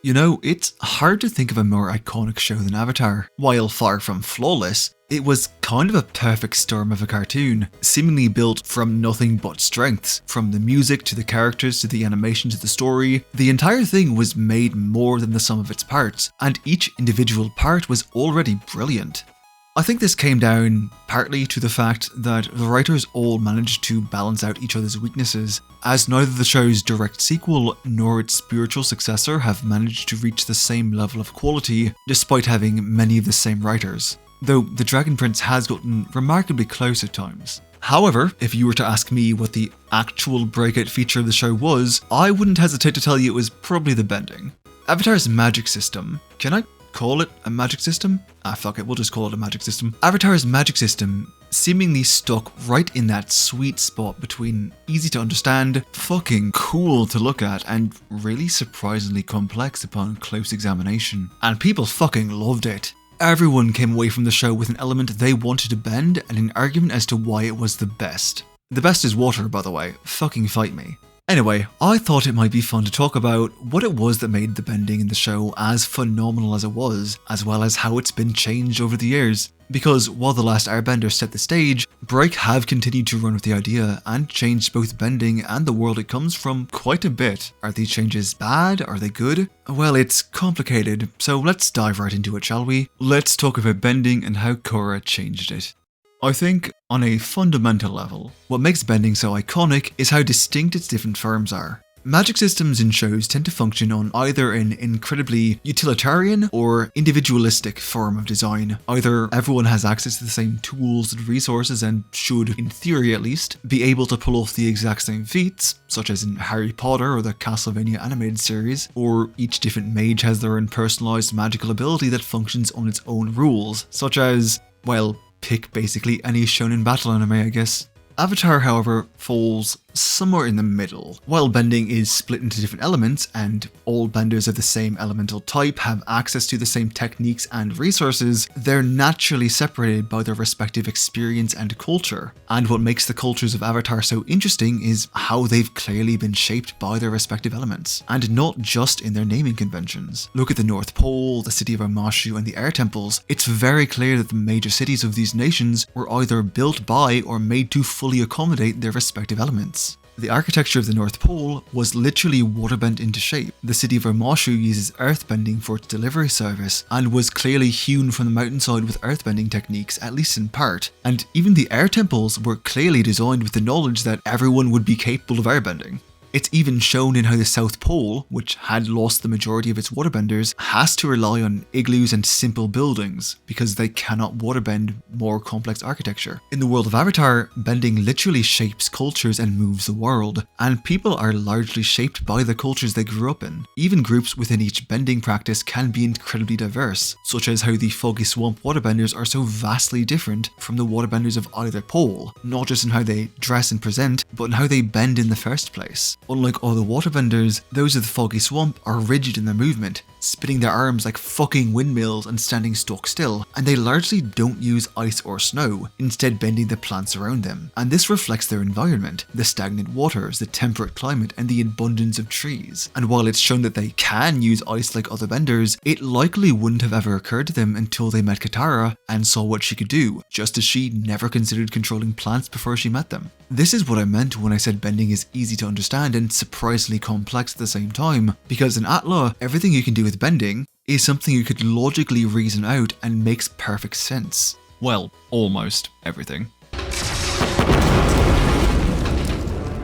You know, it's hard to think of a more iconic show than Avatar. While far from flawless, it was kind of a perfect storm of a cartoon, seemingly built from nothing but strengths. From the music to the characters to the animation to the story, the entire thing was made more than the sum of its parts, and each individual part was already brilliant. I think this came down partly to the fact that the writers all managed to balance out each other's weaknesses, as neither the show's direct sequel nor its spiritual successor have managed to reach the same level of quality despite having many of the same writers, though The Dragon Prince has gotten remarkably close at times. However, if you were to ask me what the actual breakout feature of the show was, I wouldn't hesitate to tell you it was probably the bending. Avatar's magic system, can I call it a magic system? Fuck it, we'll just call it a magic system. Avatar's magic system seemingly stuck right in that sweet spot between easy to understand, fucking cool to look at, and really surprisingly complex upon close examination. And people fucking loved it. Everyone came away from the show with an element they wanted to bend and an argument as to why it was the best. The best is water, by the way. Fucking fight me. Anyway, I thought it might be fun to talk about what it was that made the bending in the show as phenomenal as it was, as well as how it's been changed over the years. Because while The Last Airbender set the stage, Break have continued to run with the idea and changed both bending and the world it comes from quite a bit. Are these changes bad? Are they good? Well, it's complicated, so let's dive right into it, shall we? Let's talk about bending and how Korra changed it. I think, on a fundamental level, what makes bending so iconic is how distinct its different forms are. Magic systems in shows tend to function on either an incredibly utilitarian or individualistic form of design. Either everyone has access to the same tools and resources and should, in theory at least, be able to pull off the exact same feats, such as in Harry Potter or the Castlevania animated series, or each different mage has their own personalised magical ability that functions on its own rules, such as, well, pick basically any shonen battle anime, I guess. Avatar, however, falls somewhere in the middle. While bending is split into different elements and all benders of the same elemental type have access to the same techniques and resources, they're naturally separated by their respective experience and culture. And what makes the cultures of Avatar so interesting is how they've clearly been shaped by their respective elements, and not just in their naming conventions. Look at the North Pole, the city of Omashu, and the Air Temples. It's very clear that the major cities of these nations were either built by or made to fully accommodate their respective elements. The architecture of the North Pole was literally waterbent into shape. The city of Omashu uses earthbending for its delivery service and was clearly hewn from the mountainside with earthbending techniques, at least in part. And even the air temples were clearly designed with the knowledge that everyone would be capable of airbending. It's even shown in how the South Pole, which had lost the majority of its waterbenders, has to rely on igloos and simple buildings because they cannot waterbend more complex architecture. In the world of Avatar, bending literally shapes cultures and moves the world, and people are largely shaped by the cultures they grew up in. Even groups within each bending practice can be incredibly diverse, such as how the Foggy Swamp waterbenders are so vastly different from the waterbenders of either pole, not just in how they dress and present, but in how they bend in the first place. Unlike other waterbenders, those of the Foggy Swamp are rigid in their movement, spinning their arms like fucking windmills and standing stock still, and they largely don't use ice or snow, instead bending the plants around them. And this reflects their environment, the stagnant waters, the temperate climate, and the abundance of trees. And while it's shown that they can use ice like other benders, it likely wouldn't have ever occurred to them until they met Katara and saw what she could do, just as she never considered controlling plants before she met them. This is what I meant when I said bending is easy to understand and surprisingly complex at the same time, because in Atla, everything you can do with bending is something you could logically reason out and makes perfect sense. Well, almost everything.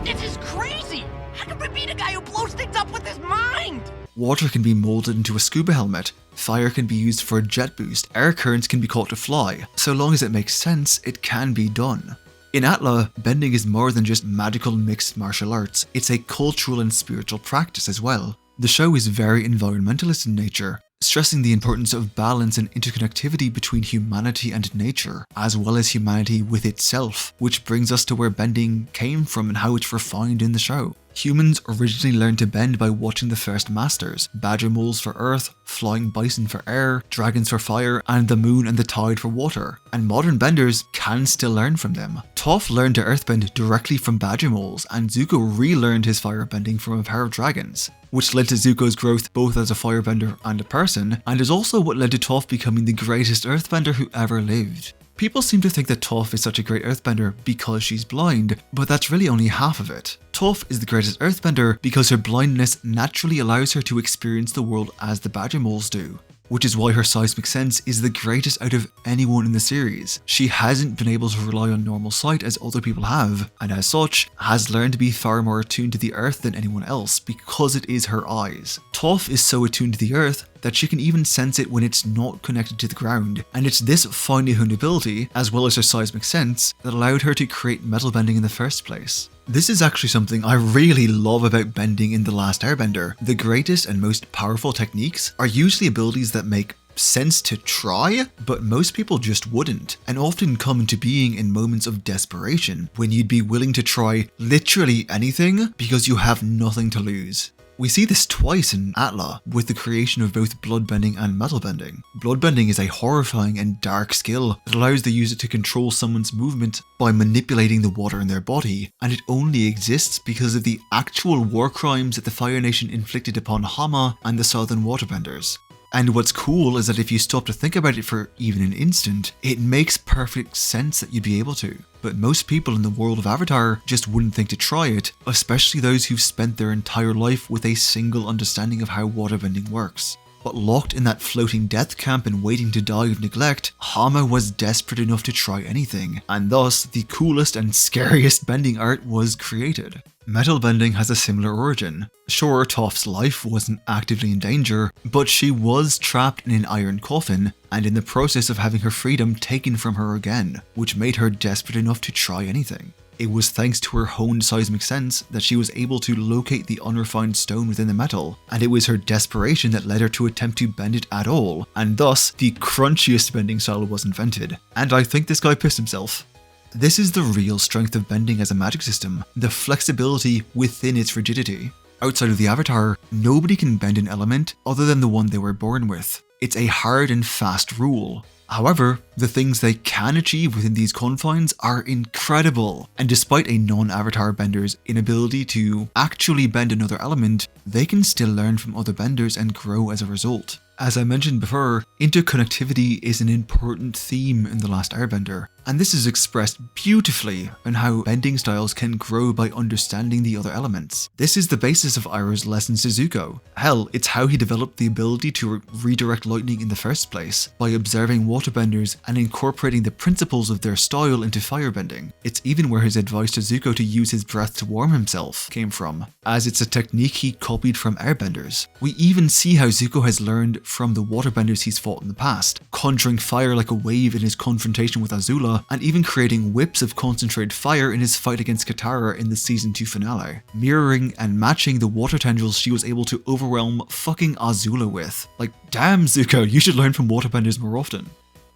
This is crazy! How can we beat a guy who blows things up with his mind? Water can be molded into a scuba helmet, fire can be used for a jet boost, air currents can be caught to fly. So long as it makes sense, it can be done. In Atla, bending is more than just magical mixed martial arts, it's a cultural and spiritual practice as well. The show is very environmentalist in nature, stressing the importance of balance and interconnectivity between humanity and nature, as well as humanity with itself, which brings us to where bending came from and how it's refined in the show. Humans originally learned to bend by watching the first masters, badger moles for earth, flying bison for air, dragons for fire, and the moon and the tide for water, and modern benders can still learn from them. Toph learned to earthbend directly from badger moles, and Zuko relearned his firebending from a pair of dragons, which led to Zuko's growth both as a firebender and a person, and is also what led to Toph becoming the greatest earthbender who ever lived. People seem to think that Toph is such a great earthbender because she's blind, but that's really only half of it. Toph is the greatest earthbender because her blindness naturally allows her to experience the world as the badger moles do, which is why her seismic sense is the greatest out of anyone in the series. She hasn't been able to rely on normal sight as other people have, and as such, has learned to be far more attuned to the earth than anyone else because it is her eyes. Toph is so attuned to the earth that she can even sense it when it's not connected to the ground, and it's this finely honed ability, as well as her seismic sense, that allowed her to create metal bending in the first place. This is actually something I really love about bending in The Last Airbender. The greatest and most powerful techniques are usually abilities that make sense to try, but most people just wouldn't, and often come into being in moments of desperation, when you'd be willing to try literally anything because you have nothing to lose. We see this twice in Atla, with the creation of both bloodbending and metalbending. Bloodbending is a horrifying and dark skill that allows the user to control someone's movement by manipulating the water in their body, and it only exists because of the actual war crimes that the Fire Nation inflicted upon Hama and the Southern Waterbenders. And what's cool is that if you stop to think about it for even an instant, it makes perfect sense that you'd be able to. But most people in the world of Avatar just wouldn't think to try it, especially those who've spent their entire life with a single understanding of how waterbending works. But locked in that floating death camp and waiting to die of neglect, Hama was desperate enough to try anything, and thus the coolest and scariest bending art was created. Metal bending has a similar origin. Sure, Toph's life wasn't actively in danger, but she was trapped in an iron coffin and in the process of having her freedom taken from her again, which made her desperate enough to try anything. It was thanks to her honed seismic sense that she was able to locate the unrefined stone within the metal, and it was her desperation that led her to attempt to bend it at all, and thus the crunchiest bending style was invented. And I think this guy pissed himself. This is the real strength of bending as a magic system, the flexibility within its rigidity. Outside of the Avatar, nobody can bend an element other than the one they were born with. It's a hard and fast rule. However, the things they can achieve within these confines are incredible, and despite a non-Avatar bender's inability to actually bend another element, they can still learn from other benders and grow as a result. As I mentioned before, interconnectivity is an important theme in The Last Airbender, and this is expressed beautifully in how bending styles can grow by understanding the other elements. This is the basis of Iroh's lessons to Zuko. Hell, it's how he developed the ability to redirect lightning in the first place, by observing waterbenders and incorporating the principles of their style into firebending. It's even where his advice to Zuko to use his breath to warm himself came from, as it's a technique he copied from airbenders. We even see how Zuko has learned from the waterbenders he's fought in the past, conjuring fire like a wave in his confrontation with Azula, and even creating whips of concentrated fire in his fight against Katara in the season 2 finale, mirroring and matching the water tendrils she was able to overwhelm fucking Azula with. Like, damn Zuko, you should learn from waterbenders more often.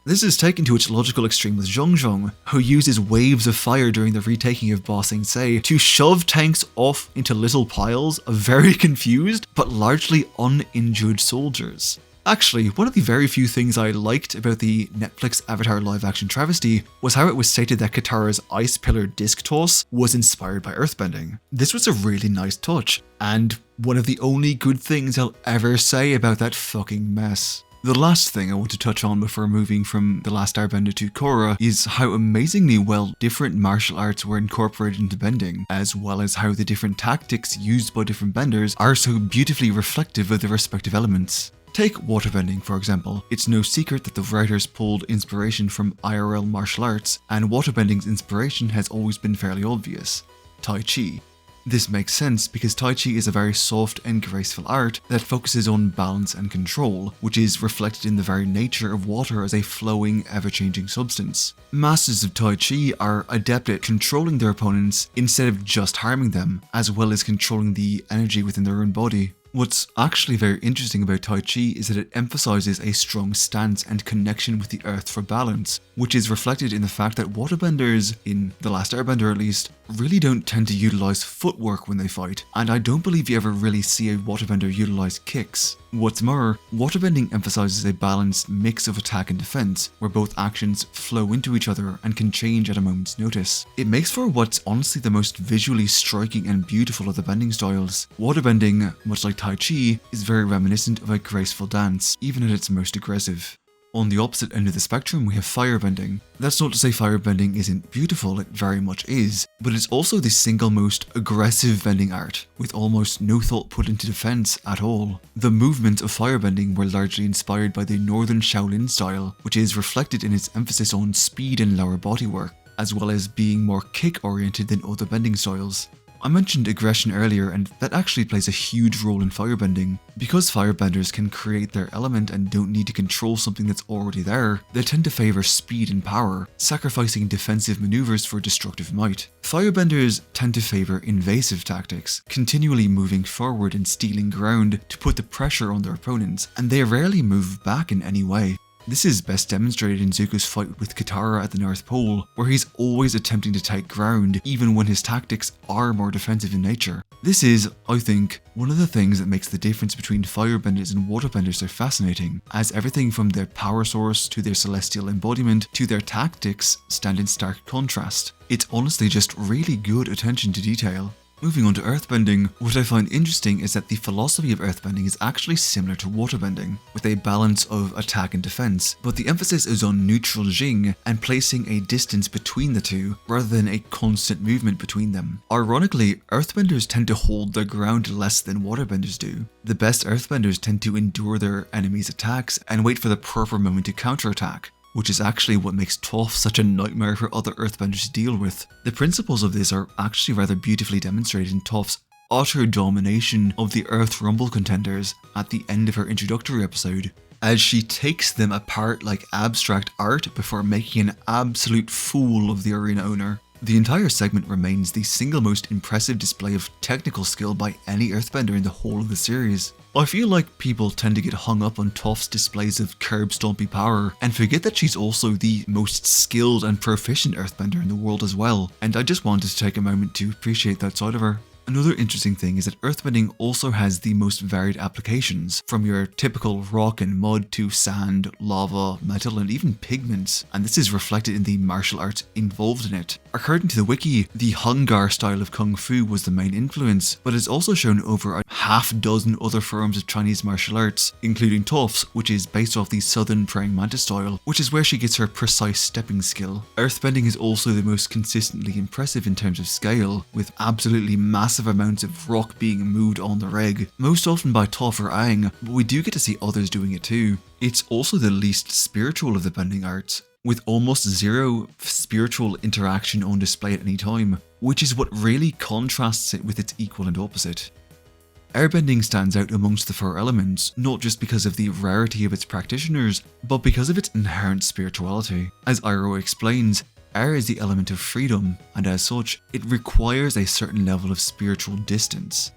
This is taken to its logical extreme with Zhong, who uses waves of fire during the retaking of Ba Sing Se to shove tanks off into little piles of very confused but largely uninjured soldiers. Actually, one of the very few things I liked about the Netflix Avatar live-action travesty was how it was stated that Katara's ice pillar disc toss was inspired by earthbending. This was a really nice touch, and one of the only good things I'll ever say about that fucking mess. The last thing I want to touch on before moving from The Last Airbender to Korra is how amazingly well different martial arts were incorporated into bending, as well as how the different tactics used by different benders are so beautifully reflective of their respective elements. Take waterbending, for example. It's no secret that the writers pulled inspiration from IRL martial arts, and waterbending's inspiration has always been fairly obvious: Tai Chi. This makes sense because Tai Chi is a very soft and graceful art that focuses on balance and control, which is reflected in the very nature of water as a flowing, ever-changing substance. Masters of Tai Chi are adept at controlling their opponents instead of just harming them, as well as controlling the energy within their own body. What's actually very interesting about Tai Chi is that it emphasizes a strong stance and connection with the earth for balance, which is reflected in the fact that waterbenders, in The Last Airbender at least, really don't tend to utilize footwork when they fight, and I don't believe you ever really see a waterbender utilize kicks. What's more, waterbending emphasizes a balanced mix of attack and defense, where both actions flow into each other and can change at a moment's notice. It makes for what's honestly the most visually striking and beautiful of the bending styles. Waterbending, much like Tai Chi, is very reminiscent of a graceful dance, even at its most aggressive. On the opposite end of the spectrum, we have firebending. That's not to say firebending isn't beautiful, it very much is, but it's also the single most aggressive bending art, with almost no thought put into defense at all. The movements of firebending were largely inspired by the Northern Shaolin style, which is reflected in its emphasis on speed and lower bodywork, as well as being more kick-oriented than other bending styles. I mentioned aggression earlier, and that actually plays a huge role in firebending. Because firebenders can create their element and don't need to control something that's already there, they tend to favour speed and power, sacrificing defensive maneuvers for destructive might. Firebenders tend to favour invasive tactics, continually moving forward and stealing ground to put the pressure on their opponents, and they rarely move back in any way. This is best demonstrated in Zuko's fight with Katara at the North Pole, where he's always attempting to take ground even when his tactics are more defensive in nature. This is, I think, one of the things that makes the difference between firebenders and waterbenders so fascinating, as everything from their power source to their celestial embodiment to their tactics stand in stark contrast. It's honestly just really good attention to detail. Moving on to earthbending, what I find interesting is that the philosophy of earthbending is actually similar to waterbending, with a balance of attack and defense, but the emphasis is on neutral Jing and placing a distance between the two, rather than a constant movement between them. Ironically, earthbenders tend to hold their ground less than waterbenders do. The best earthbenders tend to endure their enemies' attacks and wait for the proper moment to counterattack, which is actually what makes Toph such a nightmare for other earthbenders to deal with. The principles of this are actually rather beautifully demonstrated in Toph's utter domination of the Earth Rumble contenders at the end of her introductory episode, as she takes them apart like abstract art before making an absolute fool of the arena owner. The entire segment remains the single most impressive display of technical skill by any earthbender in the whole of the series. I feel like people tend to get hung up on Toph's displays of curb-stompy power and forget that she's also the most skilled and proficient earthbender in the world as well, and I just wanted to take a moment to appreciate that side of her. Another interesting thing is that earthbending also has the most varied applications, from your typical rock and mud to sand, lava, metal, and even pigments, and this is reflected in the martial arts involved in it. According to the wiki, the Hungar style of Kung Fu was the main influence, but it's also shown over a half dozen other forms of Chinese martial arts, including Toph's, which is based off the Southern Praying Mantis style, which is where she gets her precise stepping skill. Earthbending is also the most consistently impressive in terms of scale, with absolutely massive amounts of rock being moved on the reg, most often by Toph or Aang, but we do get to see others doing it too. It's also the least spiritual of the bending arts, with almost zero spiritual interaction on display at any time, which is what really contrasts it with its equal and opposite. Airbending stands out amongst the four elements, not just because of the rarity of its practitioners, but because of its inherent spirituality. As Iroh explains, air is the element of freedom, and as such, it requires a certain level of spiritual distance.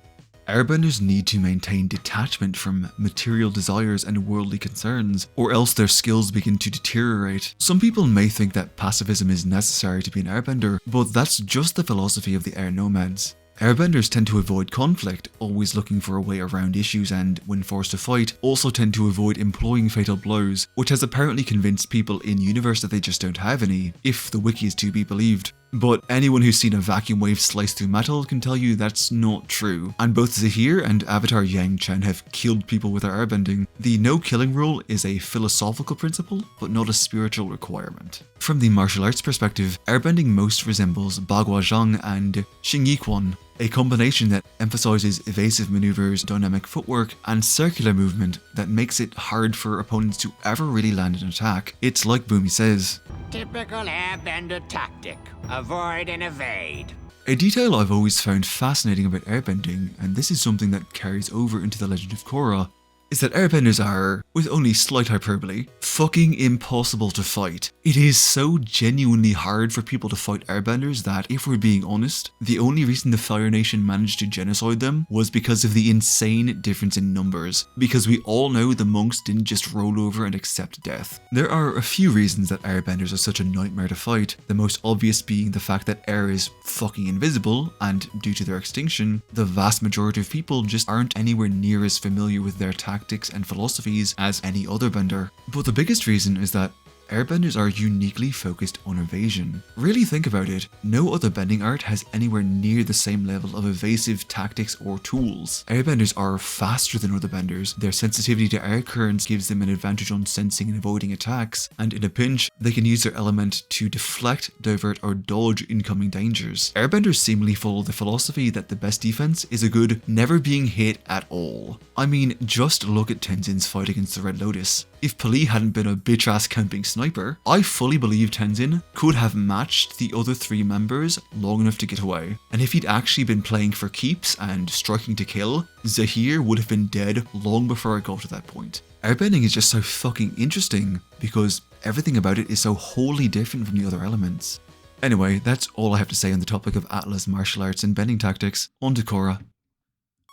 Airbenders need to maintain detachment from material desires and worldly concerns, or else their skills begin to deteriorate. Some people may think that pacifism is necessary to be an airbender, but that's just the philosophy of the air nomads. Airbenders tend to avoid conflict, always looking for a way around issues, and, when forced to fight, also tend to avoid employing fatal blows, which has apparently convinced people in-universe that they just don't have any, if the wiki is to be believed. But anyone who's seen a vacuum wave slice through metal can tell you that's not true, and both Zahir and Avatar Yang Chen have killed people with their airbending. The no-killing rule is a philosophical principle, but not a spiritual requirement. From the martial arts perspective, airbending most resembles Bagua Zhang and Xingyi Quan, a combination that emphasizes evasive maneuvers, dynamic footwork, and circular movement that makes it hard for opponents to ever really land an attack. It's like Boomy says, typical airbender tactic. Avoid and evade. A detail I've always found fascinating about airbending, and this is something that carries over into The Legend of Korra, is that airbenders are, with only slight hyperbole, fucking impossible to fight. It is so genuinely hard for people to fight airbenders that, if we're being honest, the only reason the Fire Nation managed to genocide them was because of the insane difference in numbers, because we all know the monks didn't just roll over and accept death. There are a few reasons that airbenders are such a nightmare to fight, the most obvious being the fact that air is fucking invisible, and due to their extinction, the vast majority of people just aren't anywhere near as familiar with their tactics and philosophies as any other bender. But the biggest reason is that airbenders are uniquely focused on evasion. Really think about it, no other bending art has anywhere near the same level of evasive tactics or tools. Airbenders are faster than other benders, their sensitivity to air currents gives them an advantage on sensing and avoiding attacks, and in a pinch, they can use their element to deflect, divert, or dodge incoming dangers. Airbenders seemingly follow the philosophy that the best defense is a good never being hit at all. I mean, just look at Tenzin's fight against the Red Lotus. If Pali hadn't been a bitch-ass camping sniper, I fully believe Tenzin could have matched the other 3 members long enough to get away. And if he'd actually been playing for keeps and striking to kill, Zahir would have been dead long before I got to that point. Airbending is just so fucking interesting because everything about it is so wholly different from the other elements. Anyway, that's all I have to say on the topic of Atlas martial arts and bending tactics. On to Korra.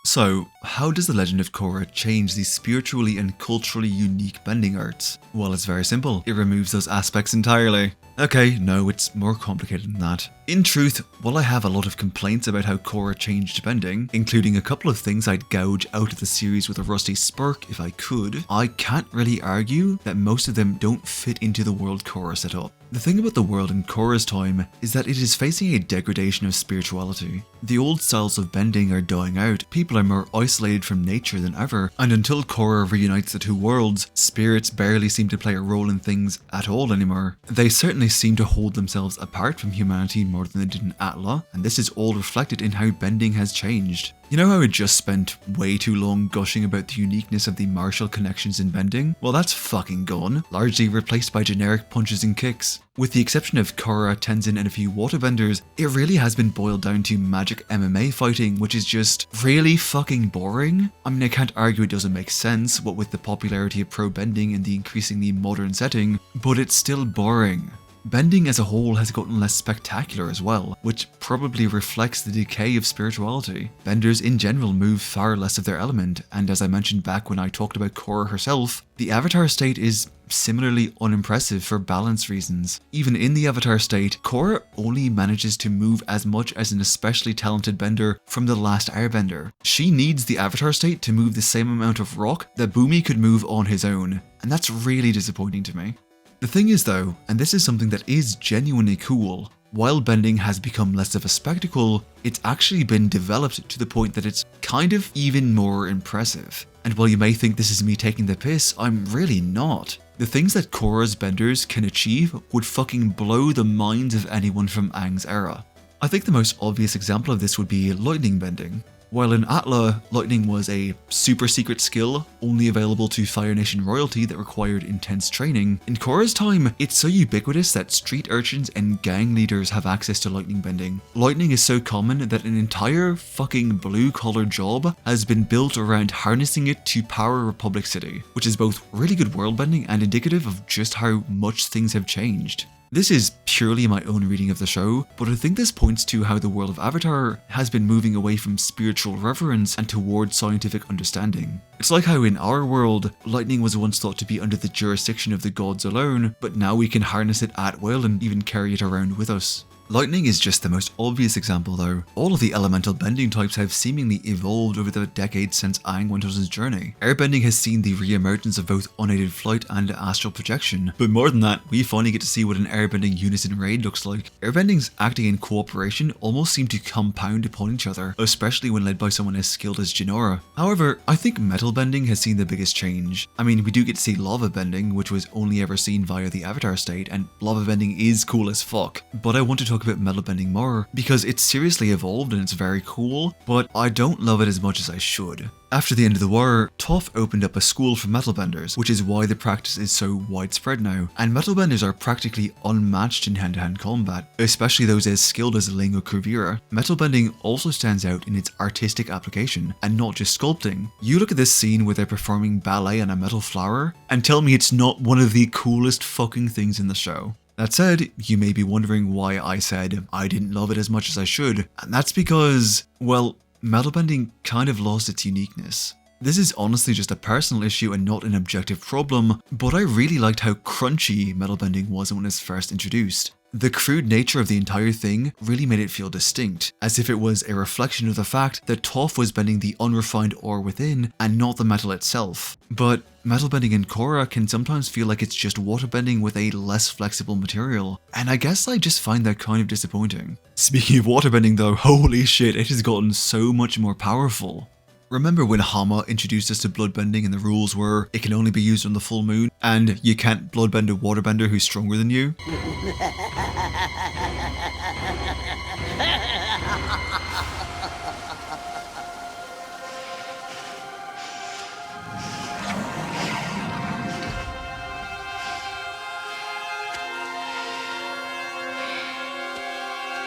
So, how does the Legend of Korra change these spiritually and culturally unique bending arts? Well, it's very simple. It removes those aspects entirely. Okay, no, it's more complicated than that. In truth, while I have a lot of complaints about how Korra changed bending, including a couple of things I'd gouge out of the series with a rusty spurk if I could, I can't really argue that most of them don't fit into the world Korra set up. The thing about the world in Korra's time is that it is facing a degradation of spirituality. The old styles of bending are dying out, people are more isolated from nature than ever, and until Korra reunites the 2 worlds, spirits barely seem to play a role in things at all anymore. They certainly seem to hold themselves apart from humanity more than they did in Atla, and this is all reflected in how bending has changed. You know how I just spent way too long gushing about the uniqueness of the martial connections in bending? Well, that's fucking gone, largely replaced by generic punches and kicks. With the exception of Korra, Tenzin, and a few waterbenders, it really has been boiled down to magic MMA fighting, which is just really fucking boring. I mean, I can't argue it doesn't make sense, what with the popularity of pro bending in the increasingly modern setting, but it's still boring. Bending as a whole has gotten less spectacular as well, which probably reflects the decay of spirituality. Benders in general move far less of their element, and as I mentioned back when I talked about Korra herself, the Avatar state is similarly unimpressive for balance reasons. Even in the Avatar state, Korra only manages to move as much as an especially talented bender from the last Airbender. She needs the Avatar state to move the same amount of rock that Bumi could move on his own, and that's really disappointing to me. The thing is though, and this is something that is genuinely cool, while bending has become less of a spectacle, it's actually been developed to the point that it's kind of even more impressive. And while you may think this is me taking the piss, I'm really not. The things that Korra's benders can achieve would fucking blow the minds of anyone from Aang's era. I think the most obvious example of this would be lightning bending. While in Atla, lightning was a super secret skill only available to Fire Nation royalty that required intense training, in Korra's time, it's so ubiquitous that street urchins and gang leaders have access to lightning bending. Lightning is so common that an entire fucking blue-collar job has been built around harnessing it to power Republic City, which is both really good world bending and indicative of just how much things have changed. This is purely my own reading of the show, but I think this points to how the world of Avatar has been moving away from spiritual reverence and towards scientific understanding. It's like how in our world, lightning was once thought to be under the jurisdiction of the gods alone, but now we can harness it at will and even carry it around with us. Lightning is just the most obvious example though. All of the elemental bending types have seemingly evolved over the decades since Aang went on his journey. Airbending has seen the re-emergence of both unaided flight and astral projection, but more than that, we finally get to see what an airbending unison raid looks like. Airbendings acting in cooperation almost seem to compound upon each other, especially when led by someone as skilled as Jinora. However, I think metal bending has seen the biggest change. I mean, we do get to see lava bending, which was only ever seen via the Avatar state, and lava bending is cool as fuck, but I want to talk about metal bending more because it's seriously evolved and it's very cool, but I don't love it as much as I should. After the end of the war, Toph opened up a school for metalbenders, which is why the practice is so widespread now, and metalbenders are practically unmatched in hand-to-hand combat, especially those as skilled as Ling or Kuvira. Metalbending also stands out in its artistic application, and not just sculpting. You look at this scene where they're performing ballet on a metal flower, and tell me it's not one of the coolest fucking things in the show. That said, you may be wondering why I said I didn't love it as much as I should, and that's because, well, metalbending kind of lost its uniqueness. This is honestly just a personal issue and not an objective problem, but I really liked how crunchy metalbending was when it was first introduced. The crude nature of the entire thing really made it feel distinct, as if it was a reflection of the fact that Toph was bending the unrefined ore within and not the metal itself. But metalbending in Korra can sometimes feel like it's just waterbending with a less flexible material, and I guess I just find that kind of disappointing. Speaking of waterbending though, holy shit, it has gotten so much more powerful. Remember when Hama introduced us to bloodbending and the rules were it can only be used on the full moon, and you can't bloodbend a waterbender who's stronger than you?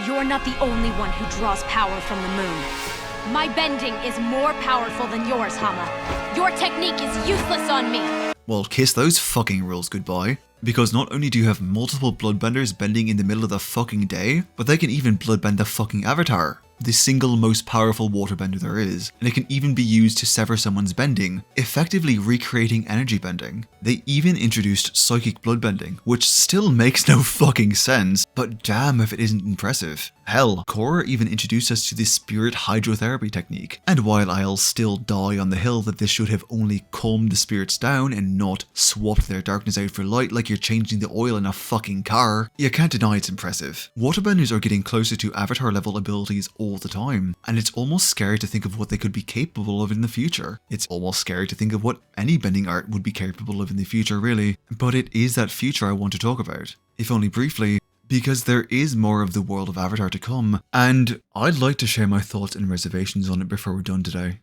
You're not the only one who draws power from the moon. My bending is more powerful than yours, Hama. Your technique is useless on me. Well, kiss those fucking rules goodbye. Because not only do you have multiple bloodbenders bending in the middle of the fucking day, but they can even bloodbend the fucking Avatar, the single most powerful waterbender there is, and it can even be used to sever someone's bending, effectively recreating energy bending. They even introduced psychic bloodbending, which still makes no fucking sense, but damn if it isn't impressive. Hell, Korra even introduced us to the spirit hydrotherapy technique, and while I'll still die on the hill that this should have only calmed the spirits down and not swapped their darkness out for light like you're changing the oil in a fucking car, you can't deny it's impressive. Waterbenders are getting closer to Avatar level abilities all the time, and it's almost scary to think of what they could be capable of in the future. It's almost scary to think of what any bending art would be capable of in the future really, but it is that future I want to talk about, if only briefly, because there is more of the world of Avatar to come, and I'd like to share my thoughts and reservations on it before we're done today.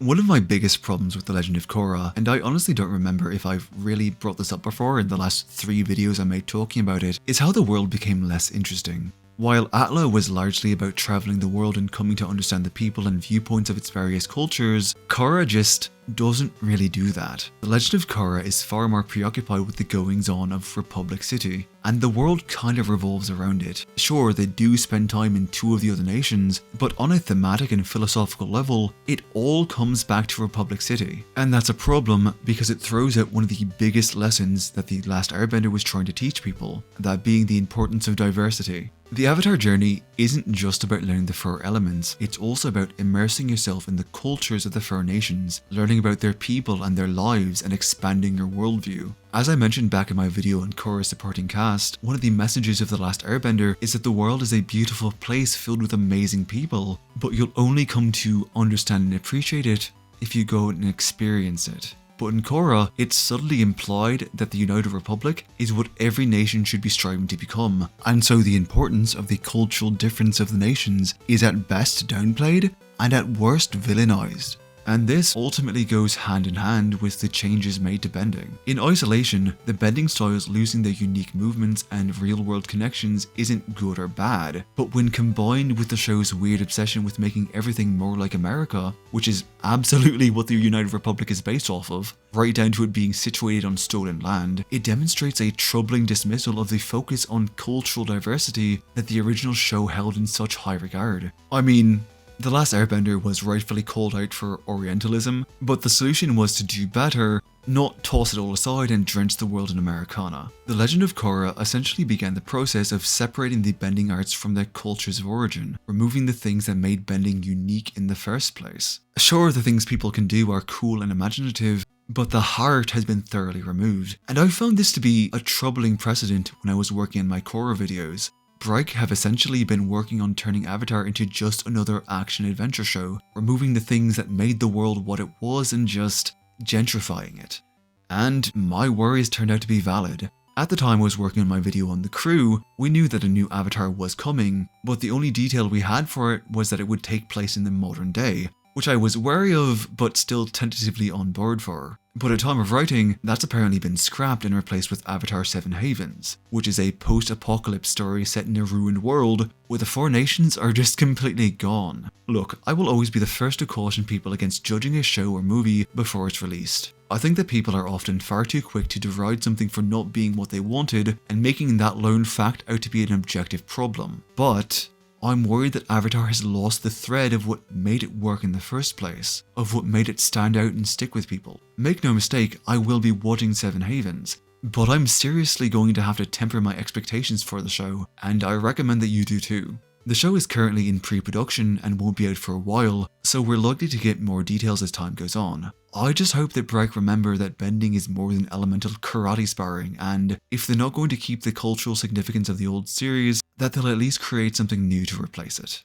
One of my biggest problems with The Legend of Korra, and I honestly don't remember if I've really brought this up before in the last 3 videos I made talking about it, is how the world became less interesting. While Atla was largely about travelling the world and coming to understand the people and viewpoints of its various cultures, Korra just doesn't really do that. The Legend of Korra is far more preoccupied with the goings-on of Republic City, and the world kind of revolves around it. Sure, they do spend time in 2 of the other nations, but on a thematic and philosophical level, it all comes back to Republic City. And that's a problem because it throws out one of the biggest lessons that The Last Airbender was trying to teach people, that being the importance of diversity. The Avatar journey isn't just about learning the 4 elements, it's also about immersing yourself in the cultures of the 4 nations, learning about their people and their lives, and expanding your worldview. As I mentioned back in my video on Korra's supporting cast, one of the messages of The Last Airbender is that the world is a beautiful place filled with amazing people, but you'll only come to understand and appreciate it if you go and experience it. But in Korra, it's subtly implied that the United Republic is what every nation should be striving to become, and so the importance of the cultural difference of the nations is at best downplayed and at worst villainized. And this ultimately goes hand in hand with the changes made to bending. In isolation, the bending styles losing their unique movements and real-world connections isn't good or bad, but when combined with the show's weird obsession with making everything more like America, which is absolutely what the United Republic is based off of, right down to it being situated on stolen land, it demonstrates a troubling dismissal of the focus on cultural diversity that the original show held in such high regard. I mean, The Last Airbender was rightfully called out for Orientalism, but the solution was to do better, not toss it all aside and drench the world in Americana. The Legend of Korra essentially began the process of separating the bending arts from their cultures of origin, removing the things that made bending unique in the first place. Sure, the things people can do are cool and imaginative, but the heart has been thoroughly removed, and I found this to be a troubling precedent when I was working on my Korra videos. Breik have essentially been working on turning Avatar into just another action-adventure show, removing the things that made the world what it was and just gentrifying it. And my worries turned out to be valid. At the time I was working on my video on the crew, we knew that a new Avatar was coming, but the only detail we had for it was that it would take place in the modern day. which I was wary of but still tentatively on board for. But at time of writing, that's apparently been scrapped and replaced with Avatar 7 Havens, which is a post-apocalypse story set in a ruined world where the four nations are just completely gone. Look, I will always be the first to caution people against judging a show or movie before it's released. I think that people are often far too quick to deride something for not being what they wanted and making that lone fact out to be an objective problem. But I'm worried that Avatar has lost the thread of what made it work in the first place, of what made it stand out and stick with people. Make no mistake, I will be watching Seven Havens, but I'm seriously going to have to temper my expectations for the show, and I recommend that you do too. The show is currently in pre-production and won't be out for a while, so we're likely to get more details as time goes on. I just hope that Break remember that bending is more than elemental karate sparring, and if they're not going to keep the cultural significance of the old series, that they'll at least create something new to replace it.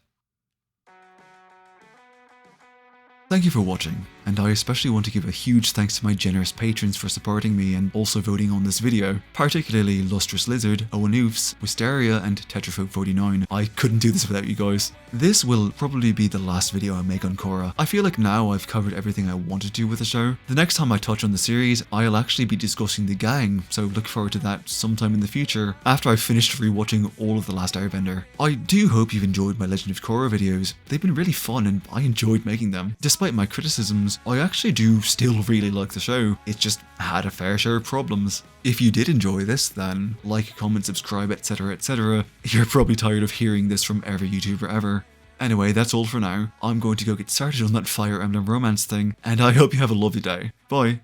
Thank you for watching, and I especially want to give a huge thanks to my generous patrons for supporting me and also voting on this video, particularly Lustrous Lizard, Owen-Oofs, Wisteria, and Tetraphobe49. I couldn't do this without you guys. This will probably be the last video I make on Korra. I feel like now I've covered everything I wanted to with the show. The next time I touch on the series, I'll actually be discussing the gang, so look forward to that sometime in the future, after I've finished rewatching all of The Last Airbender. I do hope you've enjoyed my Legend of Korra videos. They've been really fun and I enjoyed making them. Despite my criticisms, I actually do still really like the show. It just had a fair share of problems. If you did enjoy this, then like, comment, subscribe, etc, etc. You're probably tired of hearing this from every YouTuber ever. Anyway, that's all for now. I'm going to go get started on that Fire Emblem romance thing, and I hope you have a lovely day. Bye.